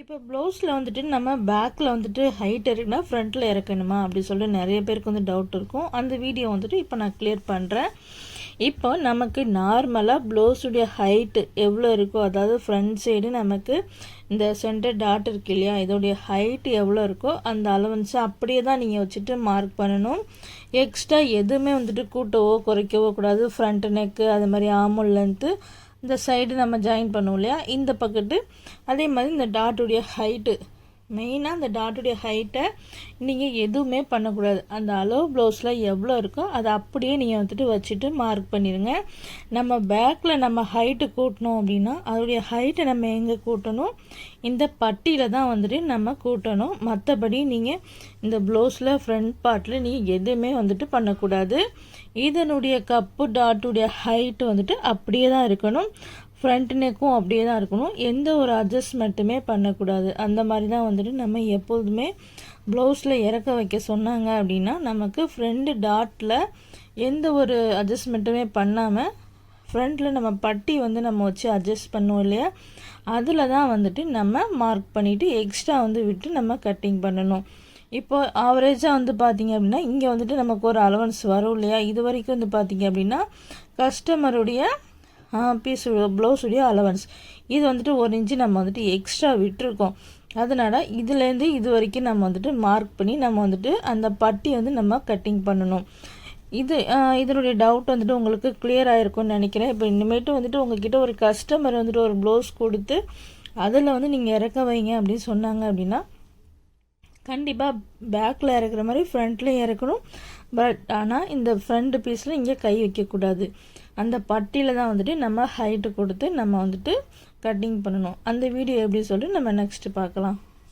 இப்போ ப்ளவுஸில் வந்துட்டு நம்ம பேக்கில் வந்துட்டு ஹைட் இருக்குன்னா ஃப்ரண்ட்டில் இறக்கணுமா அப்படி சொல்லிட்டு நிறைய பேருக்கு வந்து டவுட் இருக்கும். அந்த வீடியோ வந்துட்டு இப்போ நான் கிளியர் பண்ணுறேன். இப்போ நமக்கு நார்மலாக ப்ளவுஸுடைய ஹைட்டு எவ்வளோ இருக்கோ, அதாவது ஃப்ரண்ட் சைடு நமக்கு இந்த சென்டர் டாட் இருக்கு இல்லையா, இதோடைய ஹைட்டு எவ்வளோ இருக்கோ அந்த அலவன்ஸை அப்படியே தான் நீங்கள் வச்சுட்டு மார்க் பண்ணணும். எக்ஸ்ட்ரா எதுவுமே வந்துட்டு கூட்டவோ குறைக்கவோ கூடாது. ஃப்ரண்ட் நெக்கு அது மாதிரி ஆர்ம் லென்த்து இந்த சைடு நம்ம ஜாயின் பண்ணுவோம் இல்லையா, இந்த பக்கத்து அதே மாதிரி இந்த டாட்டுடைய ஹைட்டு, மெயினாக இந்த டாட்டுடைய ஹைட்டை நீங்கள் எதுவுமே பண்ணக்கூடாது. அந்த அளவு ப்ளவுஸில் எவ்வளோ இருக்கோ அதை அப்படியே நீங்கள் வந்துட்டு வச்சுட்டு மார்க் பண்ணிடுங்க. நம்ம பேக்கில் நம்ம ஹைட்டு கூட்டணும் அப்படின்னா அதோடைய ஹைட்டை நம்ம எங்கே கூட்டணும், இந்த பட்டியில் தான் வந்துட்டு நம்ம கூட்டணும். மற்றபடி நீங்கள் இந்த ப்ளவுஸில் ஃப்ரண்ட் பார்ட்டில் நீங்கள் எதுவுமே வந்துட்டு பண்ணக்கூடாது. இதனுடைய கப்பு டாட்டுடைய ஹைட்டு வந்துட்டு அப்படியே தான் இருக்கணும். ஃப்ரண்ட் நெக்கும் அப்படியே தான் இருக்கணும். எந்த ஒரு அட்ஜஸ்ட்மெண்ட்டுமே பண்ணக்கூடாது. அந்த மாதிரி தான் வந்துட்டு நம்ம எப்போதுமே ப்ளவுஸில் இறக்க வைக்க சொன்னாங்க அப்படின்னா நமக்கு ஃப்ரண்ட் டாட்டில் எந்த ஒரு அட்ஜஸ்ட்மெண்ட்டுமே பண்ணாமல் ஃப்ரண்ட்டில் நம்ம பட்டி வந்து நம்ம வச்சு அட்ஜஸ்ட் பண்ணுவோம் இல்லையா, அதில் தான் வந்துட்டு நம்ம மார்க் பண்ணிவிட்டு எக்ஸ்ட்ரா வந்து விட்டு நம்ம கட்டிங் பண்ணணும். இப்போ ஆவரேஜாக வந்து பார்த்திங்க அப்படின்னா இங்கே வந்துட்டு நமக்கு ஒரு அலவன்ஸ் வரும் இல்லையா, இது வரைக்கும் வந்து பார்த்திங்க அப்படின்னா கஸ்டமருடைய பீஸ் ப்ளவுஸுடைய அலவன்ஸ் இது வந்துட்டு 1 இன்ச்சு நம்ம வந்துட்டு எக்ஸ்ட்ரா விட்டுருக்கோம். அதனால் இதுலேருந்து இது வரைக்கும் நம்ம வந்துட்டு மார்க் பண்ணி நம்ம வந்துட்டு அந்த பட்டி வந்து நம்ம கட்டிங் பண்ணணும். இதனுடைய டவுட் வந்துட்டு உங்களுக்கு கிளியர் ஆகிருக்கும்னு நினைக்கிறேன். இப்போ இனிமேட்டு வந்துட்டு உங்ககிட்ட ஒரு கஸ்டமர் வந்துட்டு ஒரு ப்ளவுஸ் கொடுத்து அதில் வந்து நீங்கள் இறக்க வைங்க அப்படின்னு சொன்னாங்க அப்படின்னா கண்டிப்பாக பேக்கில் இறக்குற மாதிரி ஃப்ரண்ட்லேயும் இறக்கணும். பட் ஆனால் இந்த ஃப்ரண்ட் பீஸில் இங்கே கை வைக்கக்கூடாது. அந்த பட்டியில் தான் வந்துட்டு நம்ம ஹைட்டு கொடுத்து நம்ம வந்துட்டு கட்டிங் பண்ணணும். அந்த வீடியோ எப்படி சொல்லிட்டு நம்ம நெக்ஸ்ட்டு பார்க்கலாம்.